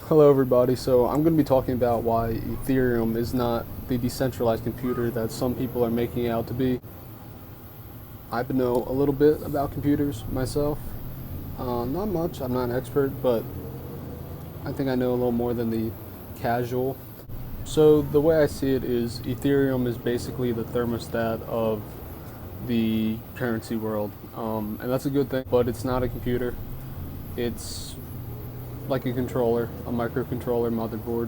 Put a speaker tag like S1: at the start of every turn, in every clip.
S1: Hello everybody, so I'm going to be talking about why Ethereum is not the decentralized computer that some people are making it out to be. I know a little bit about computers myself. Not much, I'm not an expert, but I think I know a little more than the casual. So the way I see it is Ethereum is basically the thermostat of the currency world. And that's a good thing, but it's not a computer. It's like a controller, a microcontroller motherboard.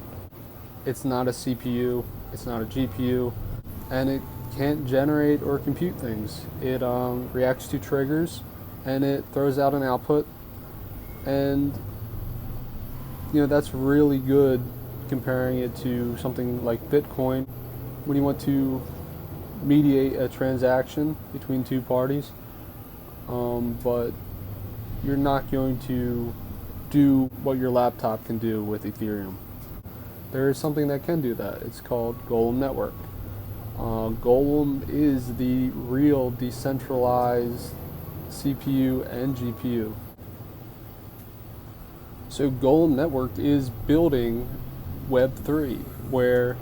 S1: It's not a CPU, it's not a GPU, and it can't generate or compute things. It reacts to triggers, and it throws out an output, and that's really good comparing it to something like Bitcoin. When you want to mediate a transaction between two parties, but you're not going to do what your laptop can do with Ethereum. There is something that can do that. It's called Golem Network. Golem is the real decentralized CPU and GPU. So Golem Network is building Web3, where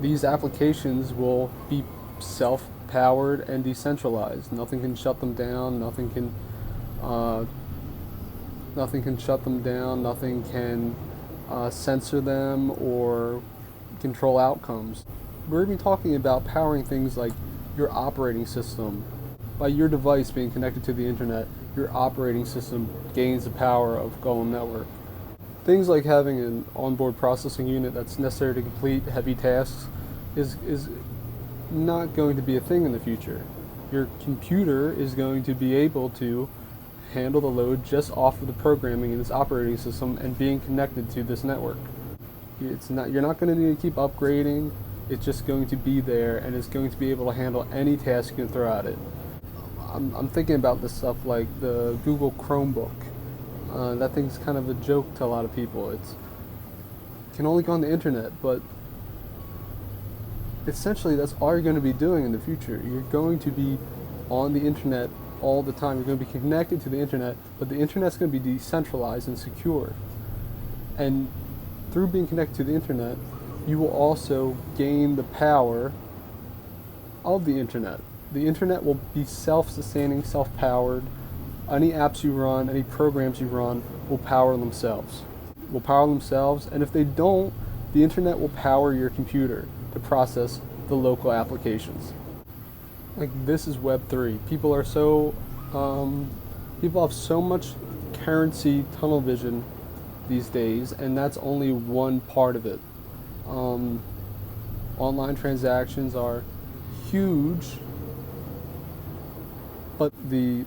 S1: these applications will be self-powered and decentralized. Nothing can shut them down. Nothing can shut them down. Nothing can censor them or control outcomes. We're going to be talking about powering things like your operating system. By your device being connected to the internet, your operating system gains the power of Golem Network. Things like having an onboard processing unit that's necessary to complete heavy tasks is not going to be a thing in the future. Your computer is going to be able to handle the load just off of the programming in this operating system and being connected to this network. You're not going to need to keep upgrading. It's just going to be there, and it's going to be able to handle any task you can throw at it. I'm thinking about this stuff like the Google Chromebook. That thing's kind of a joke to a lot of people. It can only go on the internet, but essentially that's all you're going to be doing in the future. You're going to be on the internet all the time. You're going to be connected to the internet, but the internet's going to be decentralized and secure. And through being connected to the internet, you will also gain the power of the internet. The internet will be self-sustaining, self-powered. Any apps you run, any programs you run will power themselves. And if they don't, the internet will power your computer to process the local applications. Like, this is Web3. People have so much currency tunnel vision these days, and that's only one part of it. Online transactions are huge, but the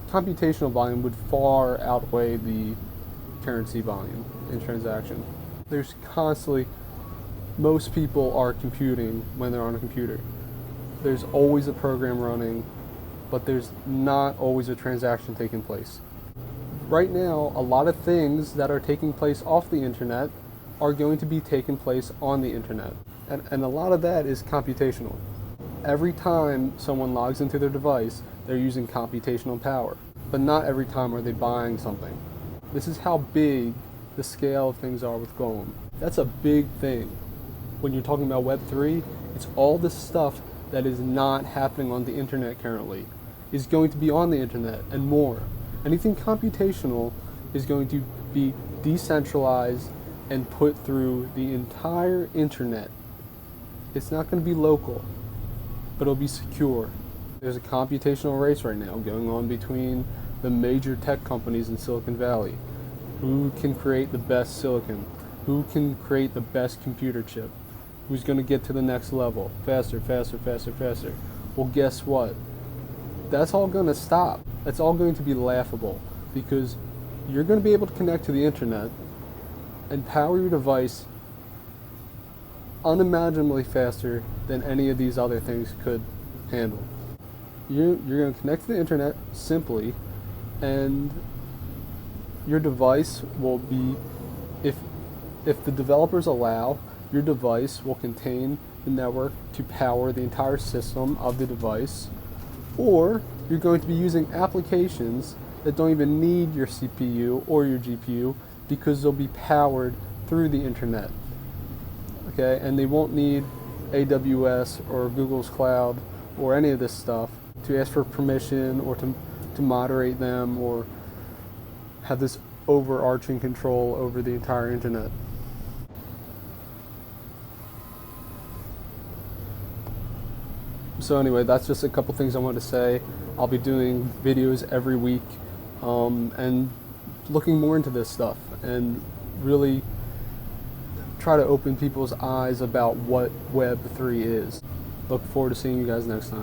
S1: computational volume would far outweigh the currency volume in transaction. There's constantly, most people are computing when they're on a computer. There's always a program running, but there's not always a transaction taking place. Right now, a lot of things that are taking place off the internet are going to be taking place on the internet. And a lot of that is computational. Every time someone logs into their device, they're using computational power. But not every time are they buying something. This is how big the scale of things are with Golem. That's a big thing. When you're talking about Web3, it's all this stuff that is not happening on the internet currently is going to be on the internet and more. Anything computational is going to be decentralized and put through the entire internet. It's not going to be local, but it'll be secure. There's a computational race right now going on between the major tech companies in Silicon Valley. Who can create the best silicon? Who can create the best computer chip? Who's going to get to the next level? Faster, faster, faster, faster. Well, guess what? That's all going to stop. That's all going to be laughable, because you're going to be able to connect to the internet and power your device unimaginably faster than any of these other things could handle. You're going to connect to the internet simply, and your device will be, if the developers allow, your device will contain the network to power the entire system of the device, or you're going to be using applications that don't even need your CPU or your GPU because they'll be powered through the internet. Okay, and they won't need AWS or Google's cloud or any of this stuff to ask for permission or to moderate them or have this overarching control over the entire internet. So anyway, that's just a couple things I wanted to say. I'll be doing videos every week and looking more into this stuff and really try to open people's eyes about what Web3 is. Look forward to seeing you guys next time.